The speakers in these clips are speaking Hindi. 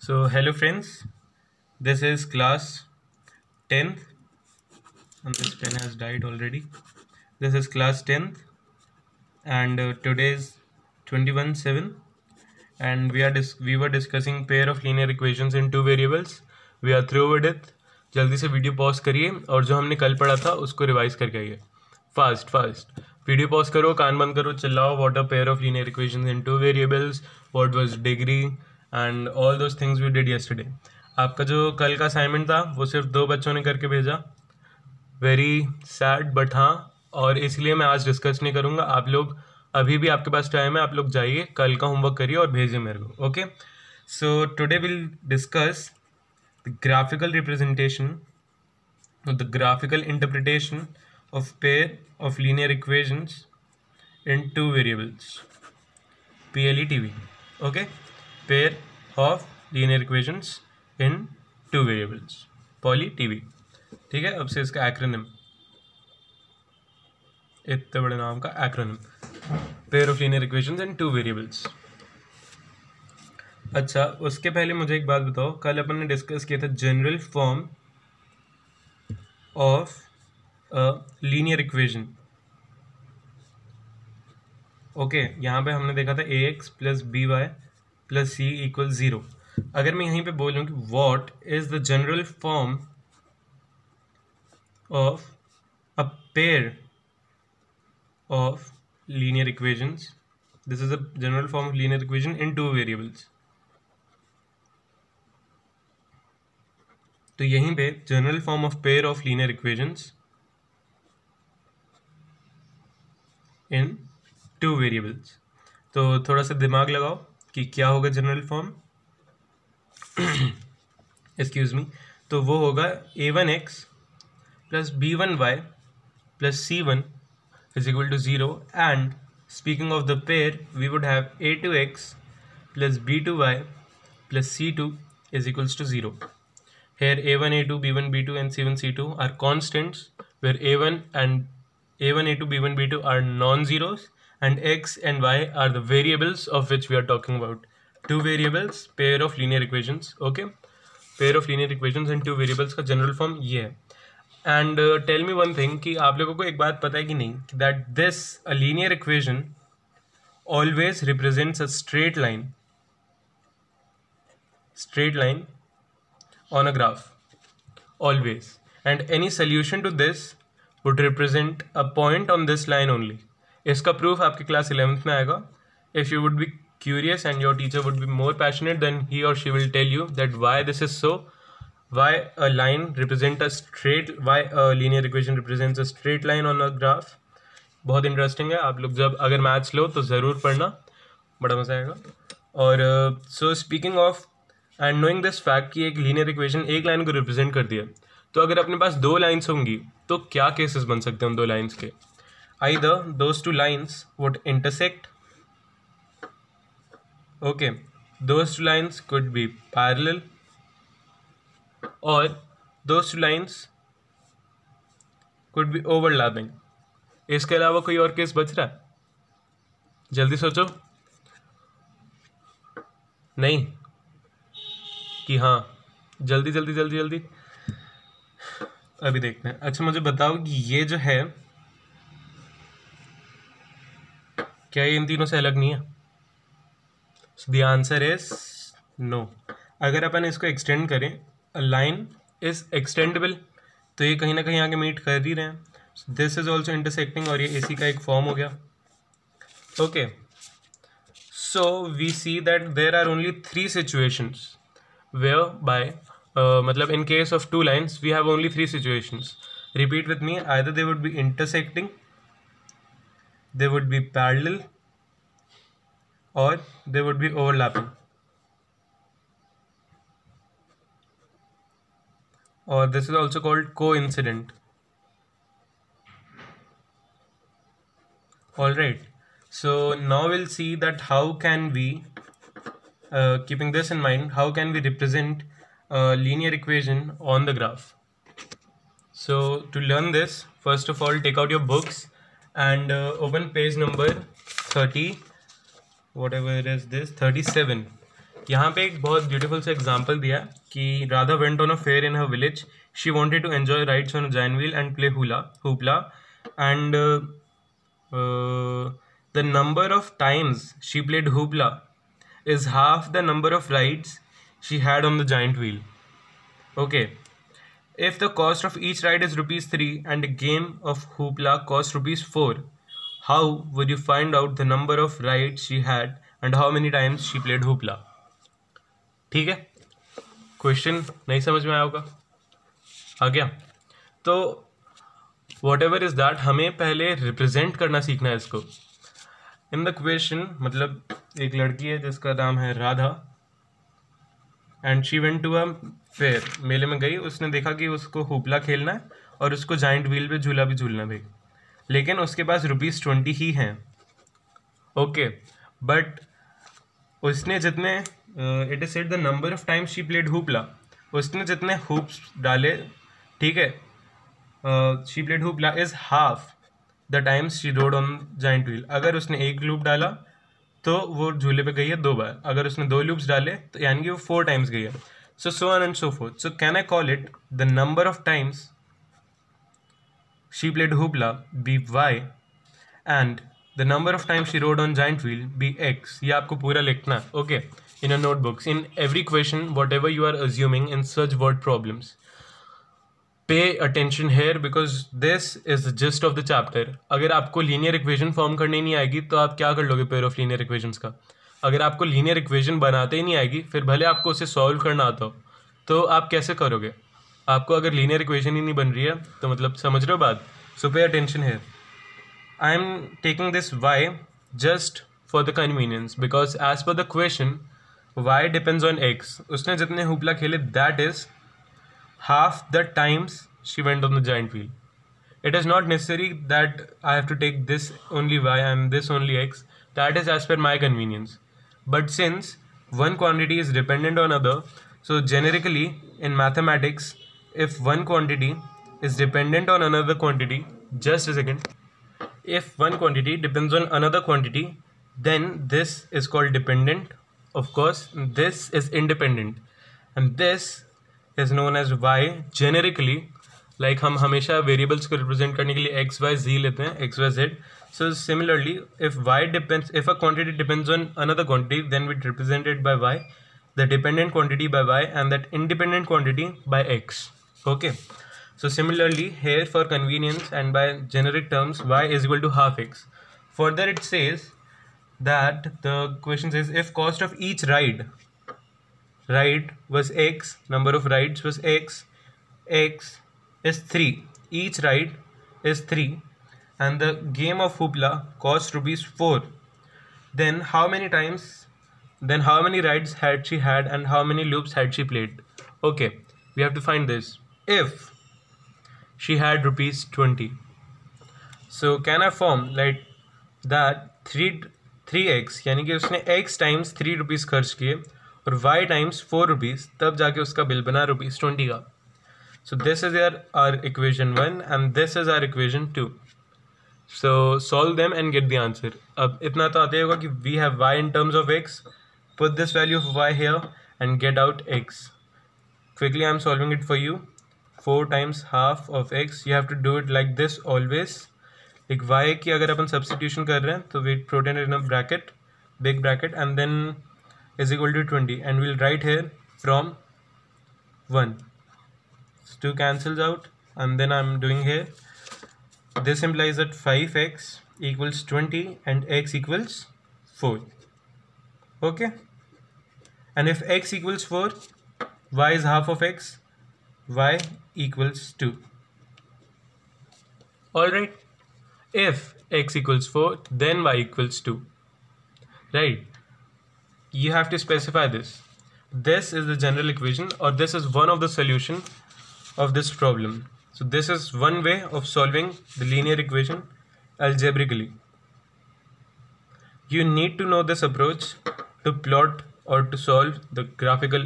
So hello friends, this is class 10th and this pen has died already. This is class 10th and today is 21/7 and we were discussing pair of linear equations in two variables. We are through with it. जल्दी से वीडियो पॉज करिए और जो हमने कल पढ़ा था उसको रिवाइज करके आइए. फास्ट वीडियो पॉज करो, कान बंद करो, चिल्लाओ. What a pair of linear equations in two variables, what was degree and all those things we did yesterday. आपका जो कल का असाइनमेंट था वो सिर्फ 2 बच्चों ने करके भेजा. वेरी सैड बट हाँ, और इसलिए मैं आज डिस्कस नहीं करूँगा. आप लोग अभी भी आपके पास टाइम है, आप लोग जाइए कल का होमवर्क करिए और भेजिए मेरे को. Okay, so today will discuss the graphical representation or the graphical interpretation of pair of linear equations in two variables, PLETV. Okay, pair of linear equations in two variables, PLETV. ठीक है, अब से इसका एक्रोनिम, इतने बड़े नाम का acronym, pair of linear equations in two variables. अच्छा, उसके पहले मुझे एक बात बताओ. कल अपन ने डिस्कस किया था general form of linear equation. Okay, यहाँ पे हमने देखा था ax plus B Y plus C equal 0. अगर मैं यहीं पे बोलूँ कि what is the general form of a pair of linear equations, this is a general form of linear equation in two variables. तो यहीं पे general form of pair of linear equations in two variables. तो थोड़ा सा दिमाग लगाओ कि क्या होगा जनरल फॉर्म. Excuse me. तो वो होगा a1x plus b1y plus c1 is equal to 0. And speaking of the pair we would have a2x plus b2y plus c2 is equals to 0. Here a1, a2, b1, b2 and c1, c2 are constants, where a1, a2, b1, b2 are non-zeros and x and y are the variables of which we are talking about. Two variables, pair of linear equations. Okay, pair of linear equations and two variables का general form ये है. And tell me one thing कि आप लोगों को एक बात पता है कि नहीं, that this a linear equation always represents a straight line on a graph, always, and any solution to this would represent a point on this line only. इसका proof आपके क्लास 11th में आएगा. If you would be curious and your teacher would be more passionate, then he or she will tell you that why this is so, why a line represent a straight, why a linear equation represents a straight line on a graph. बहुत इंटरेस्टिंग है. आप लोग जब अगर मैथ्स लो तो ज़रूर पढ़ना, बड़ा मज़ा आएगा. और सो speaking of and knowing this fact कि एक लीनियर इक्वेशन एक लाइन को रिप्रेजेंट करती है, तो अगर अपने पास दो लाइन्स होंगी तो क्या केसेस बन सकते हैं उन दो लाइन्स के. Either those two lines would intersect. Okay, those two lines could be parallel और those two lines could be overlapping. इसके अलावा कोई और केस बच रहा है? जल्दी सोचो. नहीं कि हाँ, जल्दी अभी देखते हैं. अच्छा, मुझे बताओ कि ये जो है क्या ये इन तीनों से अलग नहीं है? The answer is no. अगर अपन इसको एक्सटेंड करें, अ लाइन इज एक्सटेंडेबल, तो ये कहीं ना कहीं आगे मीट कर ही रहे हैं. दिस इज ऑल्सो इंटरसेक्टिंग और ये इसी का एक फॉर्म हो गया. Okay, so we see that there are only 3 situations whereby मतलब in case of two lines we have only 3 situations. Repeat with me. Either they would be intersecting, they would be parallel, or they would be overlapping, or this is also called coincident. All right, so now we'll see that how can we keeping this in mind, how can we represent a linear equation on the graph. So to learn this, first of all take out your books and open page number 30, whatever it is, this 37. यहाँ पे एक बहुत ब्यूटीफुल सा एग्जाम्पल दिया है कि Radha went on a fair in her village. She wanted to enjoy rides on giant wheel and play hoopla and the number of times she played hoopla is half the number of rides she had on the giant wheel. Okay, if the cost of each ride is rupees 3 and a game of hoopla costs rupees 4, how would you find out the number of rides she had and how many times she played hoopla? ठीक है, क्वेश्चन नहीं समझ में आया होगा, आ गया? तो वॉट एवर इज दैट, हमें पहले रिप्रेजेंट करना सीखना है इसको. इन द क्वेश्चन मतलब एक लड़की है जिसका नाम है Radha and she went to a fair. मेले में गई, उसने देखा कि उसको होपला खेलना है और उसको जाइंट व्हील पे झूला भी झूलना भाई, लेकिन उसके पास ₹20 ही हैं. ओके, बट उसने जितने it is said the number of times she played hoopla, उसने जितने हुप्स डाले, ठीक है, she played hoopla is half the times she rode on giant wheel. अगर उसने एक लूप डाला तो वो झूले पे गई है 2 बार, अगर उसने 2 लूप्स डाले तो यानी कि वो 4 टाइम्स गई है. So on and so forth. So can I call it the number of times she played hoopla be Y and the number of times she rode on giant wheel be X. ये आपको पूरा लिखना है. Okay, in your notebooks, in every question, whatever you are assuming in such word problems, pay attention here because this is the gist of the chapter. अगर आपको लीनियर इक्वेशन फॉर्म करनी नहीं आएगी तो आप क्या कर लोगे पेयर ऑफ लीनियर इक्वेशंस का? अगर आपको लीनियर इक्वेशन बनाते ही नहीं आएगी, फिर भले आपको उसे सॉल्व करना आता हो, तो आप कैसे करोगे? आपको अगर लीनियर इक्वेशन ही नहीं बन रही है तो मतलब समझ रहे हो बात? So pay attention here. I am taking this Y just for the convenience because as per the question y depends on x. उसने जितने होपला खेले that is half the times she went on the giant wheel. It is not necessary that I have to take this only y and this only x. That is as per my convenience. But since one quantity is dependent on other, so generically in mathematics, if one quantity is dependent on another quantity, just a second, if one quantity depends on another quantity, then this is called dependent. Of course, this is independent and this is known as y. Generically, like हम हमेशा वेरिएबल्स को रिप्रेजेंट करने के लिए x, y, z लेते हैं, x, y, z. So similarly, if a quantity depends on another quantity, then we represent it by y, the dependent quantity by y, and that independent quantity by x. Okay. So similarly, here for convenience and by generic terms, y is equal to half x. Further, it says that the question says if cost of each ride was x, number of rides was x is 3, each ride is 3, and the game of hoopla cost ₹4, then how many rides had she had and how many loops had she played? Okay, we have to find this. If she had ₹20, so can I form like that 3x यानी कि उसने x टाइम्स 3 रुपीज़ खर्च किए और y टाइम्स 4 रुपीज़, तब जाके उसका बिल बना ₹20 का. So this is our equation 1 and this is our equation 2. So solve them and get the answer. अब इतना तो आता ही होगा कि we have y in terms of x, put this value of y here and get out x. Quickly I am solving it for you. 4 times half of x, you have to do it like this always. एक y की अगर अपन सब्सटीट्यूशन कर रहे हैं तो we put in a bracket, big bracket, and then is equal to 20 and will write here from 1. 2 cancels out and then I'm doing here. This implies that 5x equals 20 and x equals 4. Okay, and if x equals 4, y is half of x, y equals 2. Alright, if x equals 4, then y equals 2. Right, you have to specify this. This is the general equation, or this is one of the solution of this problem. So this is one way of solving the linear equation algebraically. You need to know this approach to plot or to solve the graphical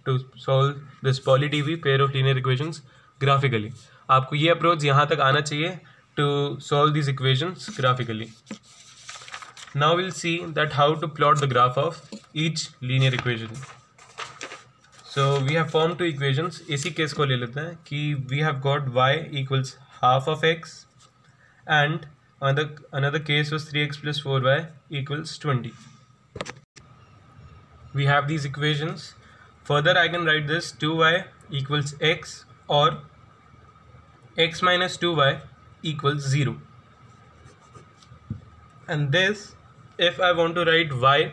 to solve this poly-TV pair of linear equations graphically. आपको ये approach यहाँ तक आना चाहिए to solve these equations graphically. Now we'll see that how to plot the graph of each linear equation. So we have formed two equations. इसी केस को ले लेते हैं कि we have got y equals half of x and another case was 3x plus 4y equals 20. We have these equations. Further I can write this 2y equals x or x minus 2y equals 0. And this, if I want to write y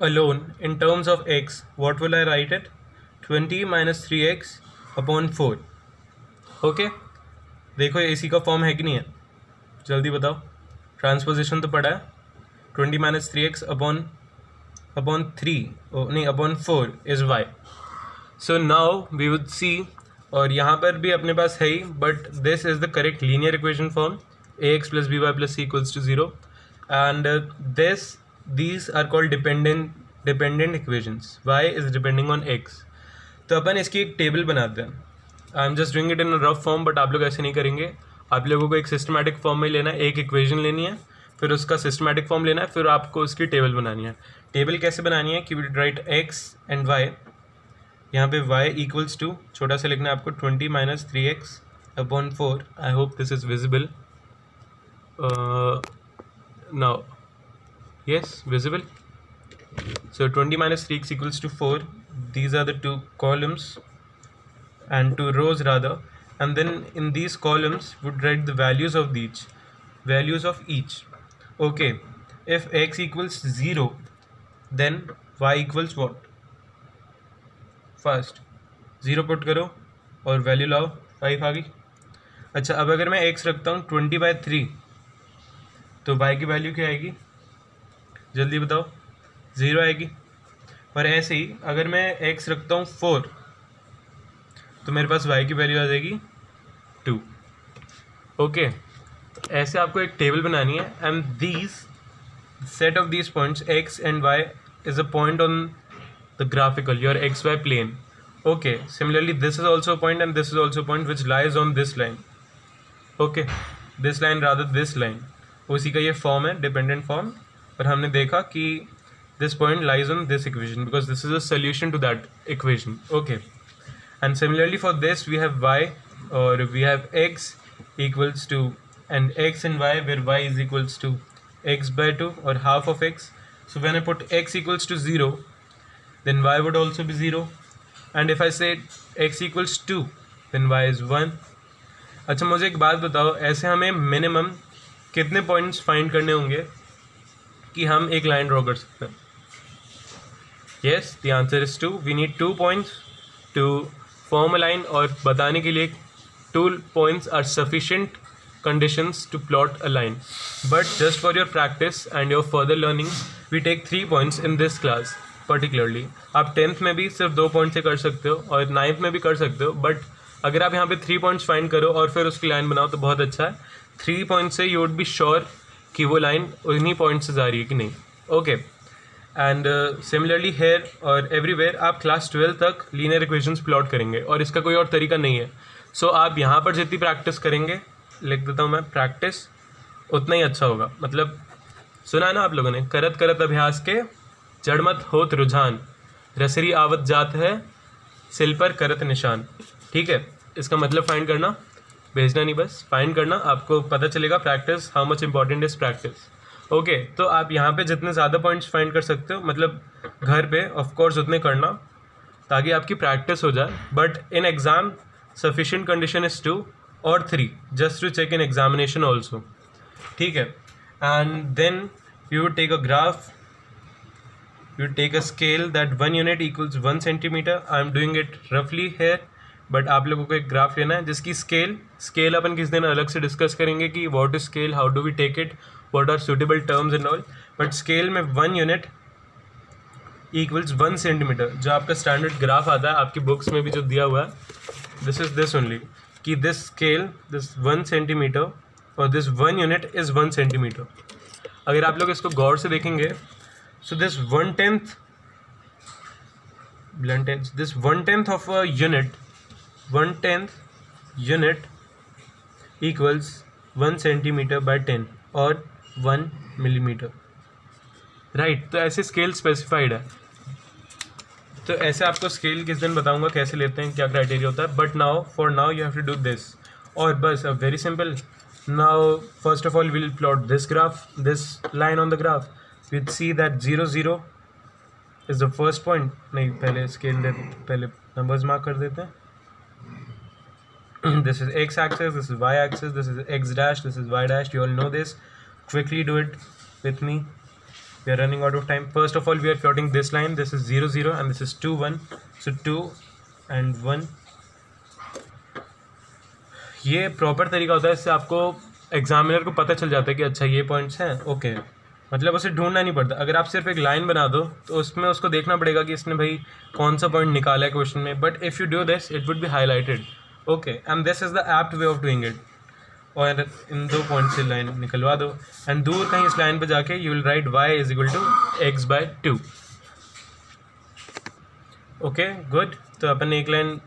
alone in terms of x, what will I write it? 20 minus 3x upon 4. Okay, देखो ये इसी का फॉर्म है कि नहीं है, जल्दी बताओ. ट्रांसपोजिशन तो पड़ा है. 20 minus 3x upon 3 नहीं upon 4 is y. So now we would see, और यहाँ पर भी अपने पास है ही, but this is the correct linear equation form. ax plus by plus c equals to 0, and these are called dependent equations. y is depending on x. तो अपन इसकी एक टेबल बनाते हैं. I am just doing it in a rough form, but आप लोग ऐसे नहीं करेंगे. आप लोगों को एक सिस्टमैटिक फॉर्म में लेना है. एक इक्वेशन लेनी है, फिर उसका सिस्टमैटिक फॉर्म लेना है, फिर आपको उसकी टेबल बनानी है. टेबल कैसे बनानी है कि we write x and y. यहाँ पे y इक्वल्स टू छोटा सा लिखना है आपको 20 minus 3x upon 4. I hope this is visible. Now, yes, visible. So 20 minus 3x equals to 4. These are the two columns and two rows rather, and then in these columns would write the values of each. Okay, if x equals 0, then y equals what? First 0 put करो और वैल्यू लाओ, 5 आ गई. अच्छा, अब अगर मैं x रखता हूँ 20/3, तो y की वैल्यू क्या आएगी, जल्दी बताओ. 0 आएगी. और ऐसे ही अगर मैं x रखता हूँ 4, तो मेरे पास y की वैल्यू आ जाएगी 2. ओके, ऐसे आपको एक टेबल बनानी है. And these set of these points x and y is a point on the graphical your xy plane. Okay, similarly this is also point and this is also point which lies on this line. Okay, this line rather this line. उसी का ये फॉर्म है, डिपेंडेंट फॉर्म. पर हमने देखा कि this point lies on this equation because this is a solution to that equation. Okay, and similarly for this we have y और we have x equals to and x and y where y is equals to x/2 or half of x. So when I put x equals to 0, then y would also be 0, and if I say x equals 2, then y is 1. अच्छा, मुझे एक बात बताओ, ऐसे हमें मिनिमम कितने पॉइंट्स फाइंड करने होंगे कि हम एक लाइन ड्रॉ कर सकते हैं? Yes, the answer is 2. We need 2 points to form a line, और बताने के लिए 2 points are sufficient conditions to plot a line. But just for your practice and your further learning, we take 3 points in this class particularly. आप 10th में भी सिर्फ 2 पॉइंट से कर सकते हो और 9th में भी कर सकते हो, बट अगर आप यहाँ पे 3 पॉइंट्स फाइंड करो और फिर उसकी लाइन बनाओ तो बहुत अच्छा है. 3 पॉइंट से यू वुड बी श्योर कि वो लाइन उन्हीं पॉइंट से जा रही है कि नहीं. ओके, एंड सिमिलरली हेयर और एवरीवेयर आप क्लास 12 तक लीनियर इक्वेशंस प्लॉट करेंगे, और इसका कोई और तरीका नहीं है. सो आप यहाँ पर जितनी प्रैक्टिस करेंगे, लिख देता हूँ मैं प्रैक्टिस, उतना ही अच्छा होगा. मतलब सुना है ना आप लोगों ने, करत करत अभ्यास के जड़मत होत रुझान, रसरी आवत जात है सिल पर करत निशान. ठीक है, इसका मतलब फाइंड करना, भेजना नहीं, बस फाइंड करना. आपको पता चलेगा practice, how much important is practice. Okay, तो आप यहाँ पे जितने ज़्यादा पॉइंट्स फाइंड कर सकते हो, मतलब घर पे ऑफकोर्स उतने करना ताकि आपकी प्रैक्टिस हो जाए. But in exam sufficient condition is 2 or 3 just to check in examination also. ठीक है, and then you would take a graph, you would take a scale that 1 unit equals 1 centimeter. I am doing it roughly here, but आप लोगों को एक ग्राफ लेना है जिसकी स्केल अपन किस दिन अलग से डिस्कस करेंगे कि what is scale, how do we take it, what are suitable terms and all. but scale में 1 unit equals 1 centimeter, जो आपका स्टैंडर्ड ग्राफ आता है आपकी बुक्स में भी जो दिया हुआ है, this is this only, कि this scale, this 1 centimeter और this 1 unit is 1 centimeter. अगर आप लोग इसको गौर से देखेंगे, so this 1/10 this 1/10 of a unit, 1/10 unit equals 1 centimeter by 10, और 1 मिलीमीटर, राइट। तो ऐसे स्केल स्पेसिफाइड है। तो ऐसे आपको स्केल किस दिन बताऊंगा कैसे लेते हैं, क्या क्राइटेरिया होता है, but now for now you have to do this. और बस very simple. Now first of all will plot this graph, this line on the graph, will see that 0 0 is the first point. नहीं, पहले स्केल दे, पहले नंबर्स मार्क कर देते हैं। This is x axis, this is y axis, this is x dash, this is y dash. You all know this. Quickly do it with me. We are running out of time. First of all, we are plotting this line. This is 0 0 and this is 2 1. So 2 and 1. ये प्रॉपर तरीका होता है, इससे आपको एग्जामिनर को पता चल जाता है कि अच्छा ये पॉइंट्स हैं, ओके। मतलब उसे ढूंढना नहीं पड़ता। अगर आप सिर्फ एक लाइन बना दो तो उसमें उसको देखना पड़ेगा कि इसने भाई कौन सा पॉइंट निकाला है क्वेश्चन में, but if you do this it would be highlighted, okay, and this is the apt way of doing it. और इन 2 पॉइंट से लाइन निकलवा दो एंड दूर कहीं इस लाइन पे जाके you will write y is equal to x/2, okay, good. तो अपन एक लाइन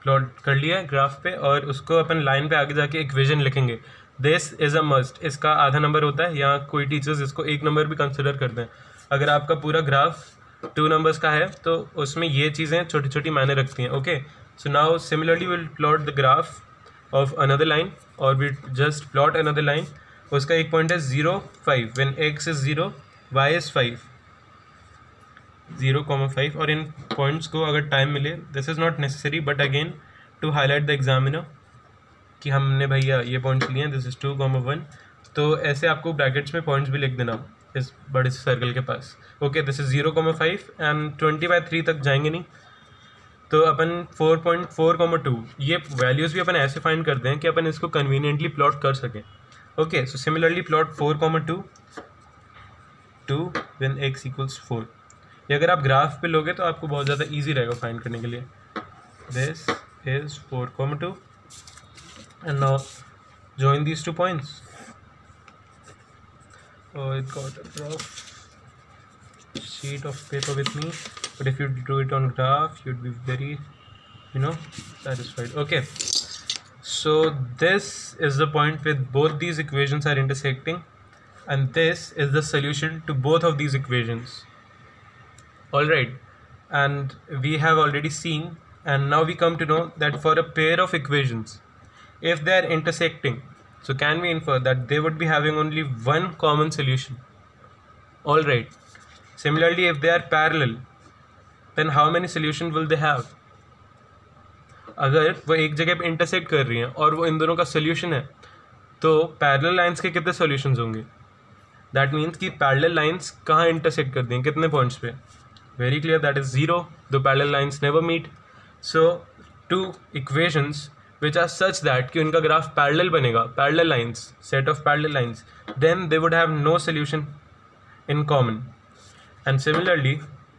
प्लॉट कर लिया है ग्राफ पे, और उसको अपन लाइन पे आगे जाके इक्वेशन लिखेंगे। This is a must. इसका आधा नंबर होता है, या कोई टीचर्स इसको 1 नंबर भी कंसिडर करते हैं। अगर आपका पूरा ग्राफ 2 नंबर्स का है तो उसमें ये चीज़ें छोटी छोटी मायने रखती हैं, okay. So now similarly we'll plot the graph of another line, or we just plot another line. उसका एक पॉइंट है 0 5 when x is 0 y is 5, 0, 5। और इन पॉइंट्स को अगर टाइम मिले, this is not necessary but again to highlight the examiner कि हमने भैया ये पॉइंट्स लिए हैं, दिस इज़ 2, 1। तो ऐसे आपको ब्रैकेट्स में पॉइंट्स भी लिख देना इस बड़े से सर्कल के पास, ओके। दिस इज़ 0, 5 एंड 20/3 तक जाएंगे नहीं, तो अपन 4.4, 2 ये वैल्यूज़ भी अपन ऐसे फाइंड करते हैं कि अपन इसको कन्वीनियंटली प्लॉट कर सकें, okay. So similarly plot 4, 2 when x equals 4। ये अगर आप ग्राफ पे लोगे तो आपको बहुत ज़्यादा इजी रहेगा फाइंड करने के लिए। This is 4, 2 and now join these 2 points. Oh, it got a rough sheet of paper with me, but if you do it on graph you'd be very satisfied, okay. So this is the point where both these equations are intersecting, and this is the solution to both of these equations, all right. And we have already seen, and now we come to know that for a pair of equations, if they are intersecting, so can we infer that they would be having only one common solution, all right. Similarly, if they are parallel, then how many solution will they have? अगर वो एक जगह पे इंटरसेक्ट कर रही हैं और वो इन दोनों का सोल्यूशन है, तो पैरेलल लाइंस के कितने सॉल्यूशंस होंगे? दैट मीन्स कि पैरेलल लाइंस कहाँ इंटरसेक्ट करती हैं, कितने पॉइंट्स पे? Very clear, that is 0. The parallel lines never meet. So 2 equations which are such that कि उनका ग्राफ पैरेलल बनेगा, parallel lines, set of parallel lines, then they would have no solution in common. And similarly,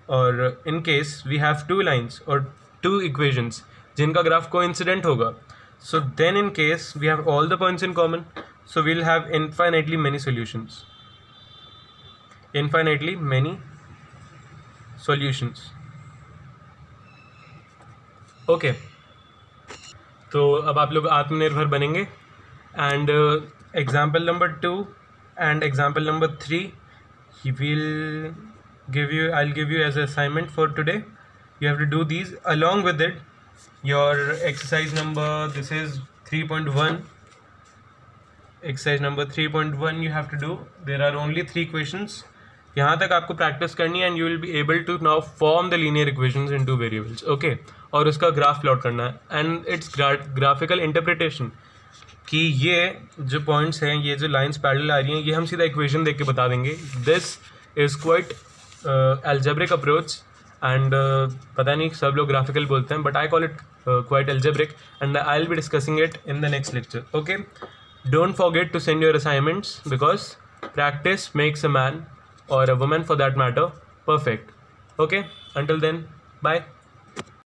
or in case we have 2 lines or 2 equations जिनका ग्राफ coincident होगा, so then in case we have all the points in common, so we'll have infinitely many solutions, infinitely many solutions, okay. तो अब आप लोग आत्मनिर्भर बनेंगे। And example number 2 and example number 3 he will give you, I will give you as assignment for today. You have to do these along with it your exercise number, this is 3.1, exercise number 3.1 you have to do. There are only 3 questions. यहाँ तक आपको प्रैक्टिस करनी है and you will be able to now form the linear equations in two variables, okay. और उसका ग्राफ प्लॉट करना है एंड इट्स ग्राफिकल इंटरप्रिटेशन कि ये जो पॉइंट्स हैं, ये जो लाइंस पैरेलल आ रही हैं, ये हम सीधा इक्वेशन देख के बता देंगे। This is quite algebraic approach and पता नहीं सब लोग ग्राफिकल बोलते हैं, but I call it quite algebraic and I will be discussing it in the next lecture, okay. Don't forget to send your assignments because practice makes a man or a woman for that matter perfect, okay. Until then, bye.